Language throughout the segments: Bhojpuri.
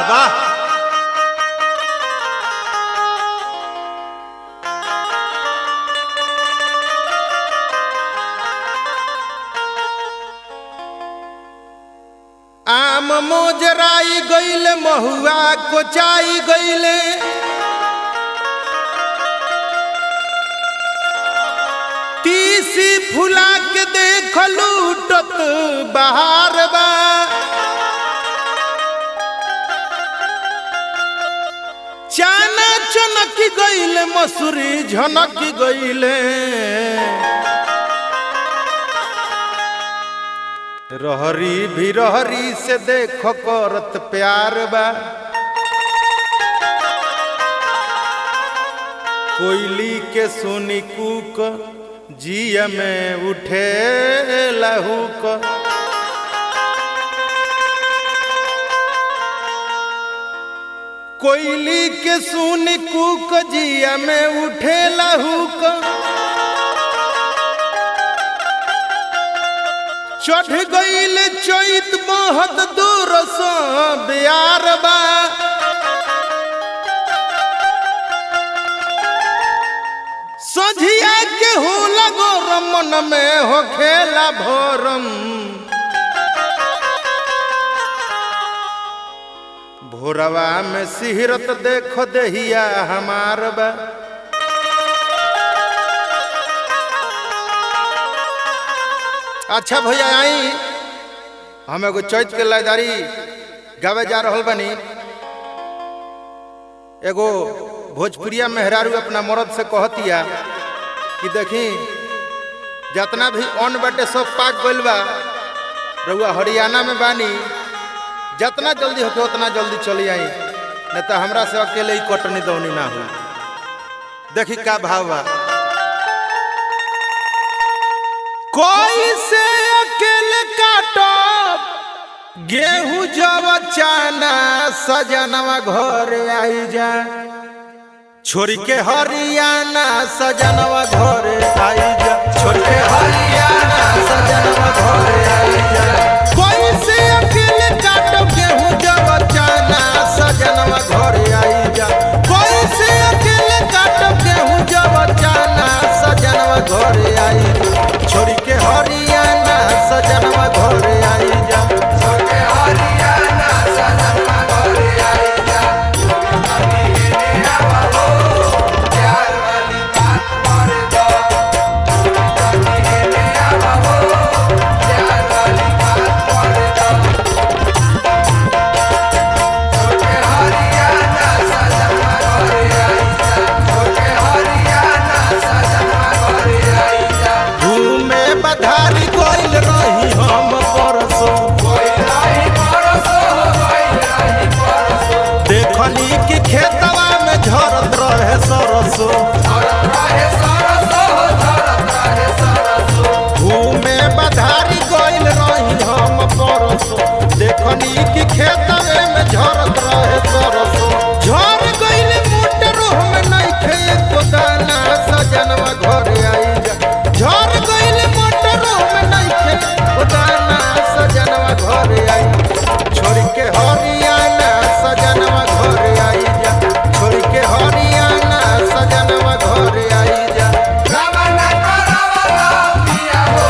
वाह। आम मोजराई गईले महुआ कोचाई गईले तीसी फुला के देख लूटत बहार बा चाना चनक गईले मसूरी झनक गईले रहरी भी रहरी से देखो करत प्यार बा कोयली के सुनी कूक जिया में उठे लहूक कोयली के सुनी कूक जिया में उठे लहूक चढ़ गईल चैत महत दूर सो बियार बा सझिया के हो लगो रमन में हो खेला भोरम भोरवा में सिहरत देखो दहिया हमार बा अच्छा भैया आई हम एगो चैत के लयदारी गावे जा रहल बनी। एगो भोजपुरिया मेहरारू अपना मर्द से कहतिया कि देखी जितना भी अन्न बाटे सब पाक गइल बा रउआ हरियाणा में बानी जितना जल्दी होके उतना जल्दी चली आई नहीं तो हमरा से अकेले ही कटनी दौनी ना हो। देखी का भाव बा कोई से अकेले काटो गेहूं जब चाना सजनवा घर आई जा छोड़ के हरियाणा सजनवा घर आई जा छोड़ के हरियाणा सजनवा घर आई जा कोई से अकेले काटो गेहूं जब चाना सजनवा घर आई जा कोई से अकेले काटो गेहूं जब चाना सजनवा घर आई जा छोड़ के हरियाणा सजनवा घर आई जा छोड़ के हरियाणा सजनवा घर आई जा प्यार वाली बात कर दो प्यार वाली बात कर दो छोड़ के हरियाणा सजनवा घर आई जा छोड़ के हरियाणा सजनवा घर आई जा घूमे बधारी कोइल रही हम परसो देखनी कि खेतवा में झरत रहे सरसो घूमे बधारी कोइल रही हम परसो देखनी कि खेतवे में झरत रहे सरसो झर गइल मोटरो में नहीं खे एको दाना सजनवा घर आई जा झर गइल मोटरो में नहीं खे एको दाना सजनवा घर आई छोड़ के हरियाणा सजनवा घर आई जा छोड़ के हरियाणा सजनवा घर आई जा रवाना करवाला पिया हो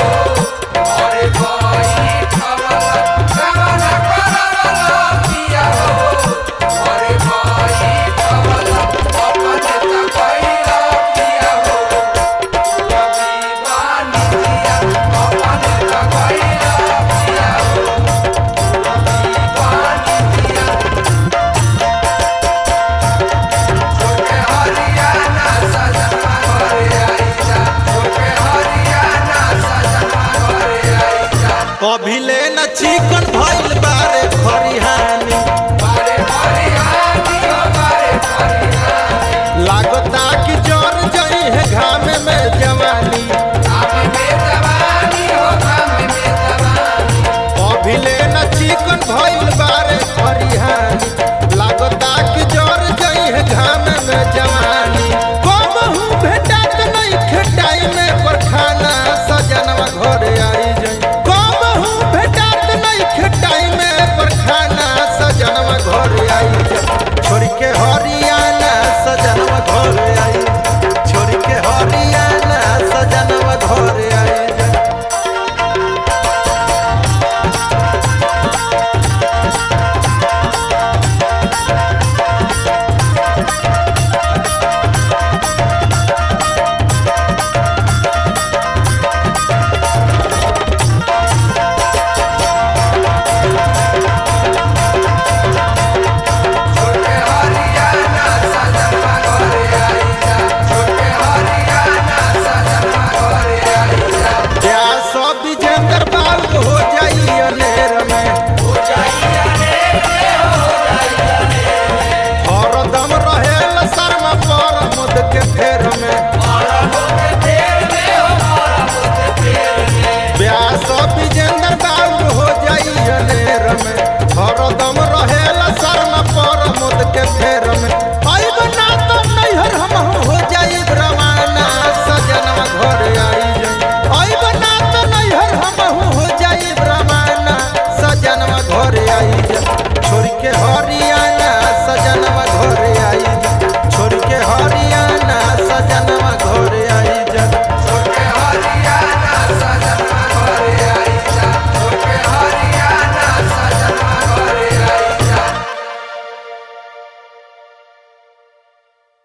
अरे भाई खवाला रवाना करवाला पिया हो अरे भाई खवाला अपने त कइला पिया हो कभी बानी दिया अपने त कइला पिया हो कभी बानी दिया छोड़ के हरियाणा सजनवा घर आई जा छोड़ के हरियाणा सजनवा घर आई जा कभी ले न चिकन भइल बारे खरिहानी बारे खरिहानी हो बारे खरिहानी लागता कि जर जई है घाम में जवानी घाम में जवानी हो घाम में जवानी कभी ले न चिकन भइल बारे खरिहानी लागता कि जर जई है घाम में जवानी